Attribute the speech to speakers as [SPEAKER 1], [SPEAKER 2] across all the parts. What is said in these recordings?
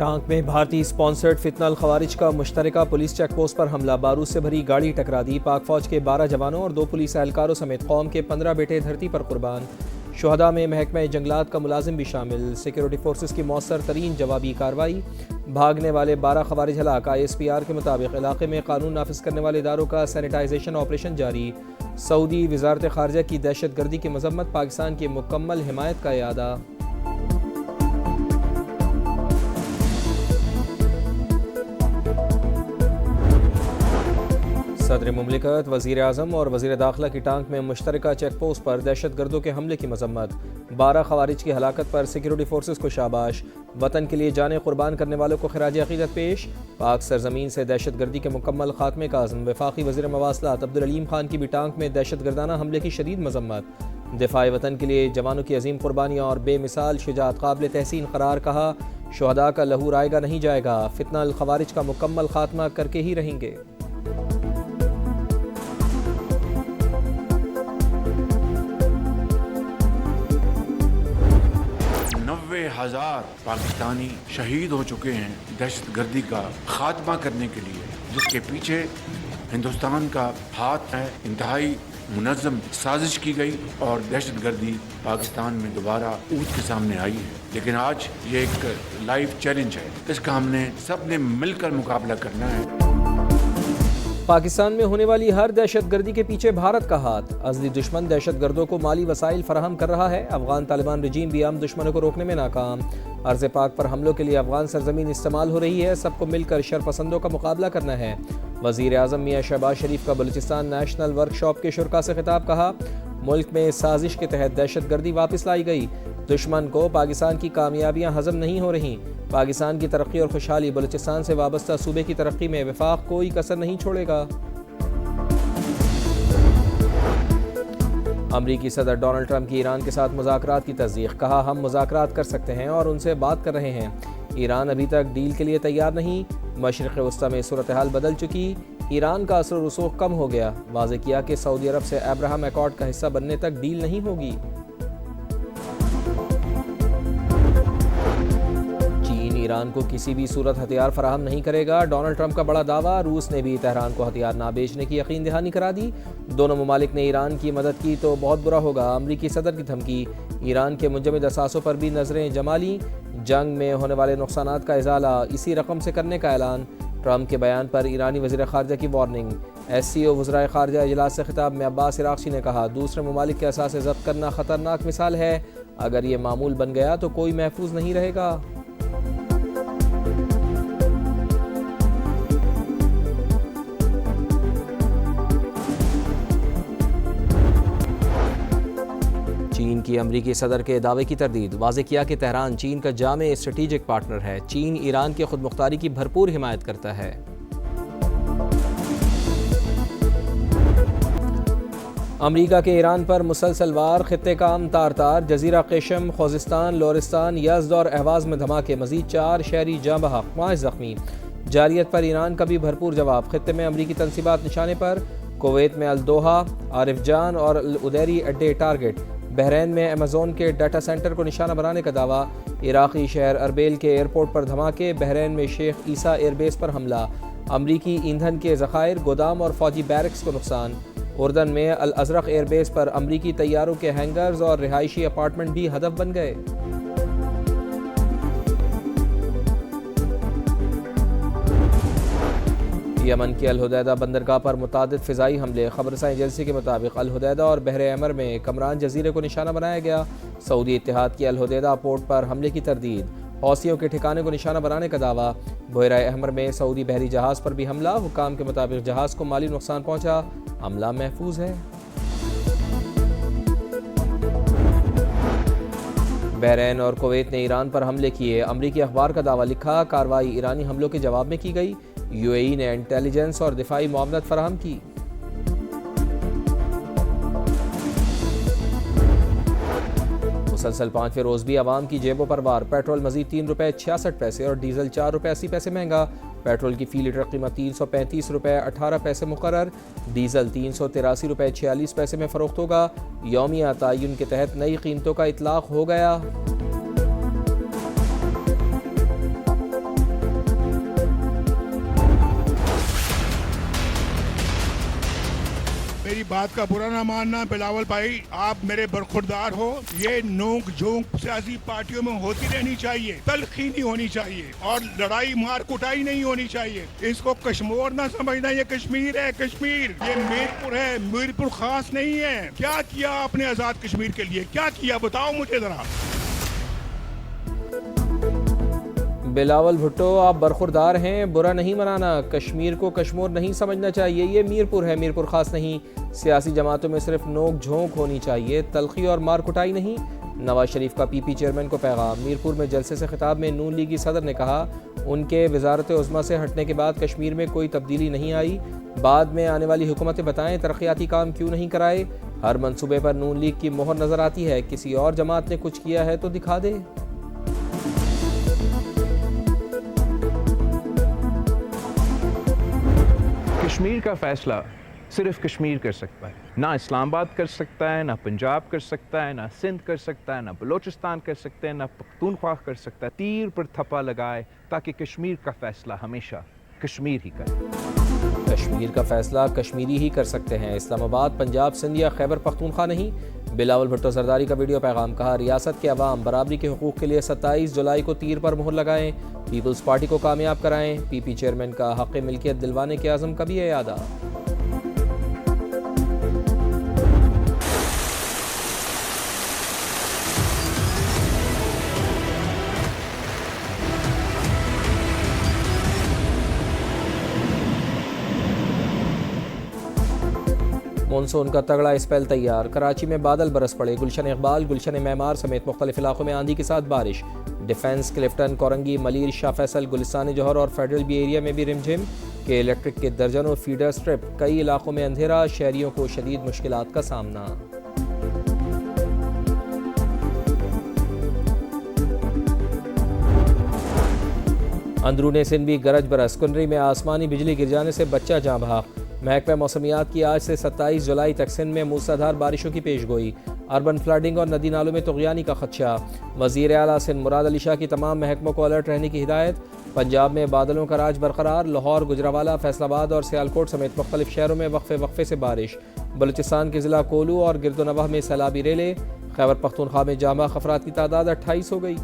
[SPEAKER 1] Tank में भारतीय sponsored फितनल खवारिज का मुश्तरका पुलिस चेक पोस्ट पर हमला, बारूद से भरी गाड़ी टकरा दी। पाक फौज के 12 जवानों और 2 पुलिस एहलकारों समेत कौम के 15 बेटे धरती पर कुर्बान। शुहदा में महकमा जंगलात का मुलाजिम भी शामिल। सिक्योरिटी फोर्सेस की मौसर तरीन जवाबी कार्रवाई। भागने वाले 12 खवारिज हलाक। ISPR के मुताबिक इलाके में कानून नाफिज करने वाले इदारों का सैनिटाइजेशन ऑपरेशन जारी। सऊदी वजारत खारजा की दहशत गर्दी की मजम्मत, पाकिस्तान की मुकम्मल हिमायत का इयादा। सदर मुमलिकत, वज़ीर आज़म और वज़ीर दाखिला की टांक में मुश्तरका चेक पोस्ट पर दहशत गर्दों के हमले की मजम्मत। 12 खवारिज की हलाकत पर सिक्योरिटी फोर्सेस को शाबाश। वतन के लिए जाने कुर्बान करने वालों को खिराज अकीदत पेश। पाक सरजमीन से दहशत गर्दी के मुकम्मल खात्मे का आज़म। वफाकी वज़ीर मवासलात अब्दुल अलीम खान की भी टांक में दहशत गर्दाना हमले की शदीद मजम्मत। दिफाए वतन के लिए जवानों की अजीम कुर्बानियाँ और बेमिसाल शुजाअत काबिल तहसीन करार। कहा, शुहदा का लहू रायगा नहीं जाएगा, फितनल खवारिज का मुकम्मल खात्मा करके ही रहेंगे।
[SPEAKER 2] 90,000 पाकिस्तानी शहीद हो चुके हैं दहशत गर्दी का खात्मा करने के लिए, जिसके पीछे हिंदुस्तान का हाथ है। इंतहाई मुनज़्ज़म साजिश की गई और दहशत गर्दी पाकिस्तान में दोबारा ऊँच के सामने आई है। लेकिन आज ये एक लाइव चैलेंज है, इसका हमने सब ने मिलकर मुकाबला करना है।
[SPEAKER 1] पाकिस्तान में होने वाली हर दहशत गर्दी के पीछे भारत का हाथ। अज़ली दुश्मन दहशत गर्दों को माली वसाइल फराहम कर रहा है। अफगान तालिबान रजीम भी आम दुश्मनों को रोकने में नाकाम। अर्ज़ पाक पर हमलों के लिए अफगान सरजमीन इस्तेमाल हो रही है। सबको मिलकर शरपसंदों का मुकाबला करना है। वज़ीर आज़म मियाँ शहबाज शरीफ का बलूचिस्तान नेशनल वर्कशॉप के शुरका से खिताब। कहा, मुल्क में साजिश के तहत दहशत गर्दी वापस लाई गई। दुश्मन को पाकिस्तान की कामयाबियाँ हजम नहीं हो रहीं। पाकिस्तान की तरक्की और खुशहाली बलूचिस्तान से वाबस्ता सूबे की तरक्की में वफाक कोई कसर नहीं छोड़ेगा। अमरीकी सदर डोनाल्ड ट्रंप की ईरान के साथ मुज़ाकरात की तस्दीक। कहा, हम मुज़ाकरात कर सकते हैं और उनसे बात कर रहे हैं। ईरान अभी तक डील के लिए तैयार नहीं। मशरिक़ वस्ता में सूरत हाल बदल चुकी। ईरान का असर रसूख कम हो गया। वाज़ेह किया कि सऊदी अरब से अब्राहम अकॉर्ड का हिस्सा बनने तक डील नहीं होगी। ईरान को किसी भी सूरत हथियार फराहम नहीं करेगा। डोनाल्ड ट्रंप का बड़ा दावा। रूस ने भी तेहरान को हथियार ना बेचने की यकीन दहानी करा दी। दोनों ममालिक ने ईरान की मदद की तो बहुत बुरा होगा। अमरीकी सदर की धमकी। ईरान के मुंजमद असासों पर भी नजरें जमा लीं। जंग में होने वाले नुकसानात का इजाला इसी रकम से करने का ऐलान। ट्रंप के बयान पर ईरानी वज़ीर खारजा की वार्निंग। SCO वज़राए खारजा इजलास से खिताब में अब्बास इराक़ची ने कहा, दूसरे ममालिक के असासे ज़ब्त करना ख़तरनाक मिसाल है। अगर ये मामूल बन गया तो कोई महफूज नहीं रहेगा। चीन की अमरीकी सदर के दावे की तरदीद। वाज़ेह किया कि तेहरान चीन का जामे स्ट्रेटेजिक पार्टनर है। चीन ईरान की खुदमुख्तारी की भरपूर हिमायत करता है। अमरीका के ईरान पर मुसलसल वार। खित्ते का अमन तार तार। जजीरा केशम, खोजिस्तान, लोरिस्तान, यज़्द और अहवाज़ में धमाके। मजीद 4 शहरी जाँ बहक, 5 ज़ख्मी। जारियत पर ईरान का भी भरपूर जवाब। खित्ते में अमरीकी तनसीबात निशाने पर। कुवैत में अल-दोहा, आरिफजान और अल-उदैरी अड्डे टारगेट। बहरीन में अमेज़ोन के डाटा सेंटर को निशाना बनाने का दावा। इराक़ी शहर अरबेल के एयरपोर्ट पर धमाके। बहरीन में शेख ईसा एयरबेस पर हमला। अमरीकी ईंधन के ज़खायर, गोदाम और फौजी बैरक्स को नुकसान। उर्दन में अल अज़रक एयरबेस पर अमरीकी तैयारों के हैंगर्स और रिहायशी अपार्टमेंट भी हदफ बन गए। यमन की अल-हुदैदा बंदरगाह पर मुतादिद फ़िज़ाई हमले। खबरसां एजेंसी के मुताबिक अल-हुदैदा और बहर अमर में कमरान जजीरे को निशाना बनाया गया। सऊदी इत्तेहाद की अल-हुदैदा पोर्ट पर हमले की तरदीद। हौसियों के ठिकाने को निशाना बनाने का दावा। बहर अमर में सऊदी बहरी जहाज़ पर भी हमला। हुकाम के मुताबिक जहाज़ को माली नुकसान पहुँचा। हमला महफूज है। बहरीन और कुवैत ने ईरान पर हमले किए। अमरीकी अखबार का दावा लिखा, कार्रवाई ईरानी हमलों के जवाब में की गई। UAE ने इंटेलिजेंस और दिफाई मुआवनत फराहम की। मुसलसल 5वें रोज़ भी आवाम की जेबों पर वार। पेट्रोल मजीद ₹3.66 और डीजल ₹4.80 महंगा। पेट्रोल की फ़ी लीटर कीमत ₹335.18 मुकर्रर। डीजल ₹383.46 में फ़रोख्त होगा। यौमिया तयन के तहत नई कीमतों का इतलाक़ हो गया।
[SPEAKER 3] मेरी बात का बुरा ना मानना बिलावल भाई, आप मेरे बरखुरदार हो। ये नोक झोंक सियासी पार्टियों में होती रहनी चाहिए, तलखी नहीं होनी चाहिए और लड़ाई मार कुटाई नहीं होनी चाहिए। इसको कश्मीर ना समझना, ये कश्मीर है, कश्मीर ये मीरपुर है, मीरपुर खास नहीं है। क्या किया आपने आजाद कश्मीर के लिए, क्या किया बताओ मुझे जरा।
[SPEAKER 1] बिलावल भुट्टो, आप बरखुरदार हैं, बुरा नहीं मनाना। कश्मीर को कश्मीर नहीं समझना चाहिए, ये मीरपुर है, मीरपुर खास नहीं। सियासी जमातों में सिर्फ नोक झोंक होनी चाहिए, तलखी और मार कुटाई नहीं। नवाज शरीफ का पीपी चेयरमैन को पैगाम। मीरपुर में जलसे से खिताब में नून लीगी सदर ने कहा, उनके वजारत उज़्मा से हटने के बाद कश्मीर में कोई तब्दीली नहीं आई। बाद में आने वाली हुकूमतें बताएं तरक्याती काम क्यों नहीं कराए। हर मंसूबे पर नून लीग की मोहर नज़र आती है, किसी और जमात ने कुछ किया है तो दिखा दे।
[SPEAKER 4] कश्मीर का फैसला सिर्फ कश्मीर कर सकता है, ना इस्लामाबाद कर सकता है, ना पंजाब कर सकता है, ना सिंध कर सकता है, ना बलोचिस्तान कर सकते हैं, ना पख्तूनख्वा कर सकता है। तीर पर थप्पा लगाए ताकि कश्मीर का फैसला हमेशा कश्मीर ही करे।
[SPEAKER 1] कश्मीर का फैसला कश्मीरी ही कर सकते हैं, इस्लामाबाद, पंजाब, सिंध या खैबर पख्तूनख्वा नहीं। बिलावल भुट्टो जरदारी का वीडियो पैगाम। कहा, रियासत के अवाम बराबरी के हुकूक के लिए 27 जुलाई को तीर पर मुहर लगाएं, पीपल्स पार्टी को कामयाब कराएं। पीपी चेयरमैन का हक़ मिल्कियत दिलवाने के आज़म कभी है यादा। मानसून का तगड़ा स्पेल तैयार। कराची में बादल बरस पड़े। गुलशन इकबाल, गुलशन मेमार समेत मुख्तलिफ इलाकों में आंधी के साथ बारिश। डिफेंस, क्लिफ्टन, कोरंगी, मलीर, शाह फैसल, गुलिस्तान जौहर और फेडरल बी एरिया में भी रिमझिम। के इलेक्ट्रिक के दर्जनों फीडर स्ट्रिप। कई इलाकों में अंधेरा, शहरियों को शदीद मुश्किलात का सामना। अंदरूने सिंध भी गरज बरस। कुनरी में आसमानी बिजली गिर जाने से बच्चा जाँ बहक। महकमा मौसमियात की आज से 27 जुलाई तक सिंध में मूसलाधार बारिशों की पेशगोई। अर्बन फ्लडिंग और नदी नालों में तुग़यानी का खदशा। वज़ीर आला सिंध मुराद अली शाह की तमाम महकमों को अलर्ट रहने की हिदायत। पंजाब में बादलों का राज बरकरार। लाहौर, गुजरावाला, फैसलाबाद और सियालकोट समेत मुख्तलिफ शहरों में वक्फे वक्फे से बारिश। बलूचिस्तान के ज़िला कोलू और गिरदोनवाह में सैलाबी रेले। खैबर पख्तूनख्वा में जाँ बहक अफराद की तादाद 28 हो गई।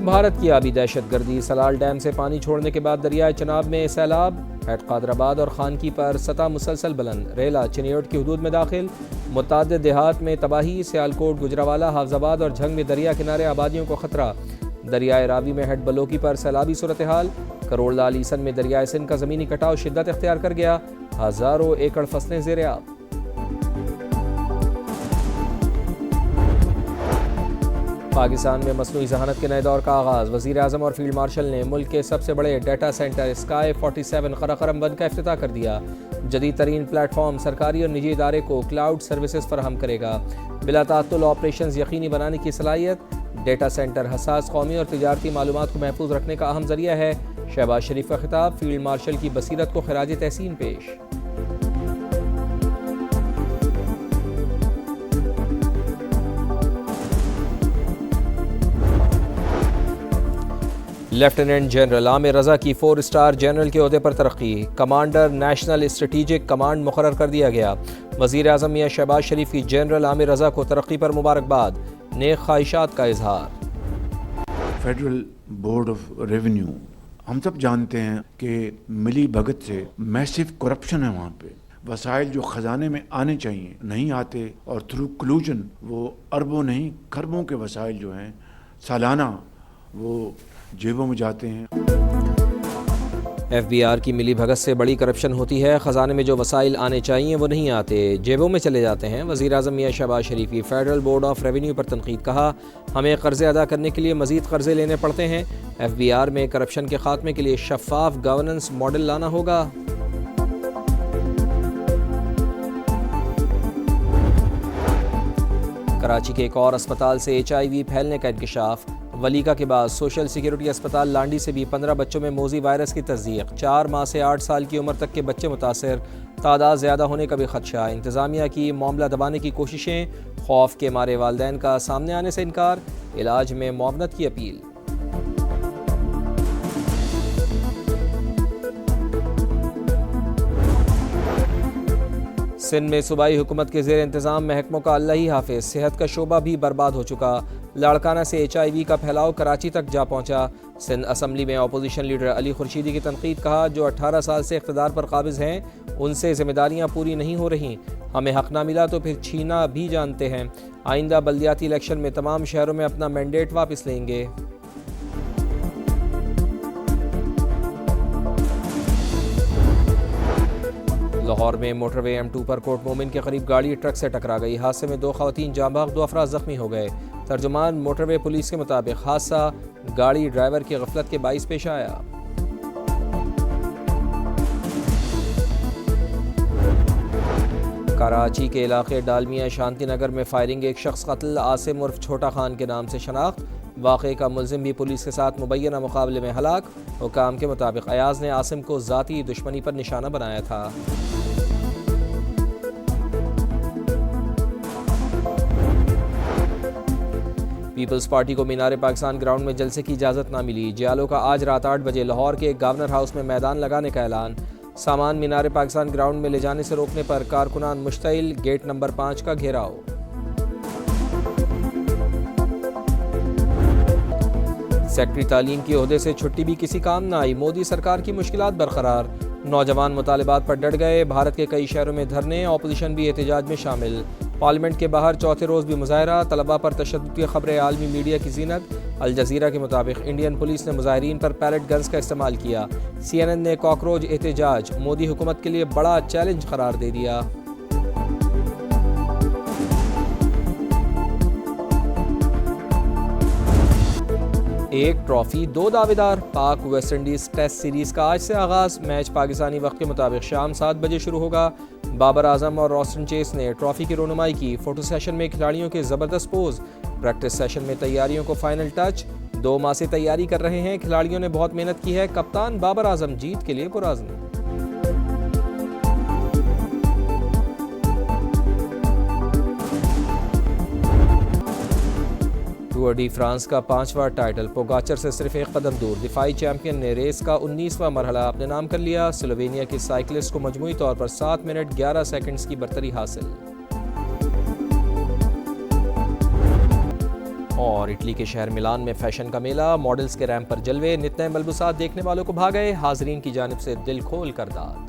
[SPEAKER 1] भारत की आबी दहशतगर्दी। सलाल डैम से पानी छोड़ने के बाद दरियाए चनाब में सैलाब। हेड कादराबाद और खानकी पर सतह मुसलसल बुलंद। रेला चिनियोट की हदूद में दाखिल। मुतादिद देहात में तबाही। सियालकोट, गुजरावाला, हाफजाबाद और झंग में दरिया किनारे आबादियों को खतरा। दरियाए रावी में हेड बलोकी पर सैलाबी सूरत हाल। करोड़लाल ईसन में दरियाए सिंध का ज़मीनी कटाव शिद्दत इख्तियार कर गया। हज़ारों एकड़ फसलें ज़ेर आब। पाकिस्तान में मसनूई ज़हानत के नए दौर का आगाज़। वज़ीर आज़म और फील्ड मार्शल ने मुल्क के सबसे बड़े डाटा सेंटर स्काई 47 कराकरम बंद का इफ्तिताह कर दिया। जदीद तरीन प्लेटफॉर्म सरकारी और निजी इदारे को क्लाउड सर्विसेज फराहम करेगा। बिला ताअत्तुल ऑपरेशंस यकीनी बनाने की सलाहियत। डेटा सेंटर हसास कौमी और तिजारती मालूमात को महफूज रखने का अहम ज़रिया है। शहबाज शरीफ का खिताब। फील्ड मार्शल की बसीरत को खिराज तहसीन पेश। लेफ्टिनेंट जनरल आमिर रज़ा की 4 स्टार जनरल के ओहदे पर तरक्की। कमांडर नेशनल स्ट्रेटेजिक कमांड मुकर्रर कर दिया गया। वज़ीर आज़म मियां शहबाज शरीफ की जनरल आमिर रज़ा को तरक्की पर मुबारकबाद। नेक ख्वाहिशात का इजहार।
[SPEAKER 2] फेडरल बोर्ड ऑफ रेवेन्यू, हम सब जानते हैं कि मिली भगत से मैसिव करप्शन है वहाँ पे। वसाइल जो ख़जाने में आने चाहिए नहीं आते और थ्रू कलूजन वो अरबों नहीं खरबों के वसाइल जो हैं सालाना वो जेबों में जाते हैं।
[SPEAKER 1] FBR की मिली भगत से बड़ी करप्शन होती है। ख़जाने में जो वसाइल आने चाहिए वो नहीं आते, जेबों में चले जाते हैं। वज़ीर आज़म मियां शहबाज शरीफ की फेडरल बोर्ड ऑफ रेवेन्यू पर तनकीद। कहा, हमें कर्ज़े अदा करने के लिए मज़ीद कर्ज़े लेने पड़ते हैं। FBR में करप्शन के खात्मे के लिए शफाफ गवर्नेंस मॉडल लाना होगा। कराची के एक और अस्पताल से HIV फैलने का इंकशाफ। वलीका के बाद सोशल सिक्योरिटी अस्पताल लांडी से भी 15 बच्चों में मोजी वायरस की तस्दीक। 4 माह से 8 साल की उम्र तक के बच्चे मुतासर, तादाद ज़्यादा होने का भी खदशा। इंतज़ामिया की मामला दबाने की कोशिशें, खौफ के मारे वालिदैन का सामने आने से इनकार। इलाज में मुआवनत की अपील। सिंध में सूबाई हुकूमत के ज़ेर इंतज़ाम महकमों का अल्लाह ही हाफिज। सेहत का शोबा भी बर्बाद हो चुका। लाड़काना से HIV का फैलाव कराची तक जा पहुंचा। सिंध असम्बली में अपोजिशन लीडर अली खुर्शीदी की तनकीद। कहा, जो 18 साल से इख्तिदार पर काबिज हैं उनसे जिम्मेदारियां पूरी नहीं हो रही। हमें हक ना मिला तो फिर छीना भी जानते हैं। आइंदा बल्दियाती इलेक्शन में तमाम शहरों में अपना मैंडेट वापस लेंगे। लाहौर में मोटरवे M2 पर कोट मोमिन के करीब गाड़ी ट्रक से टकरा गई। हादसे में 2 खवातीन जाँ बहक, 2 अफराद जख्मी हो गए। तर्जुमान मोटरवे पुलिस के मुताबिक हादसा गाड़ी ड्राइवर की गफलत के बाइस पेश आया। कराची के इलाके डालमिया शांति नगर में फायरिंग, एक शख्स कत्ल। आसिम उर्फ छोटा खान के नाम से शनाख्त। वाक़े का मुलजिम भी पुलिस के साथ मुबैना मुकाबले में हलाक। हुकाम के मुताबिक अयाज ने आसिम को ज़ाती दुश्मनी पर निशाना बनाया था। पीपल्स पार्टी को मीनार पाकिस्तान ग्राउंड में जलसे की इजाज़त ना मिली। जियालो का आज रात 8 बजे लाहौर के गवर्नर हाउस में मैदान लगाने का ऐलान। सामान मीनार पाकिस्तान ग्राउंड में ले जाने से रोकने पर कारकुनान मुश्तइल। गेट नंबर 5 का घेराव। सेक्रेटरी तालीम की ओहदे से छुट्टी भी किसी काम न आई। मोदी सरकार की मुश्किलात बरकरार। नौजवान मुतालिबात पर डट गए। भारत के कई शहरों में धरने, ऑपोजिशन भी एहतजाज में शामिल। पार्लियामेंट के बाहर चौथे रोज़ भी मुजाहरा। तलबा पर तशद्दुद की खबरें आलमी मीडिया की जीनत। अल जज़ीरा के मुताबिक इंडियन पुलिस ने मुजाहिरीन पर पैलेट गन्स का इस्तेमाल किया। CNN ने कॉकरोच एहतजाज मोदी हुकूमत के लिए बड़ा चैलेंज करार दे दिया। एक ट्रॉफी 2 दावेदार। पाक वेस्ट इंडीज़ टेस्ट सीरीज़ का आज से आगाज़। मैच पाकिस्तानी वक्त के मुताबिक शाम 7 बजे शुरू होगा। बाबर आजम और रॉस्टन चेस ने ट्रॉफी की रोनुमाई की। फोटो सेशन में खिलाड़ियों के ज़बरदस्त पोज। प्रैक्टिस सेशन में तैयारियों को फाइनल टच। 2 माह से तैयारी कर रहे हैं, खिलाड़ियों ने बहुत मेहनत की है। कप्तान बाबर आजम जीत के लिए पुराज़्म। टूर डी फ्रांस का 5वां टाइटल पोगाचर से सिर्फ एक कदम दूर। दिफाई चैंपियन ने रेस का 19वां मरहला अपने नाम कर लिया। स्लोवेनिया के साइकिलिस्ट को मजमूई तौर पर 7 मिनट 11 सेकंड्स की बरतरी हासिल। और इटली के शहर मिलान में फैशन का मेला, मॉडल्स के रैंप पर जलवे, नित नए मलबूसात देखने वालों को भा गए। हाजरीन की जानिब से दिल खोल कर दाद।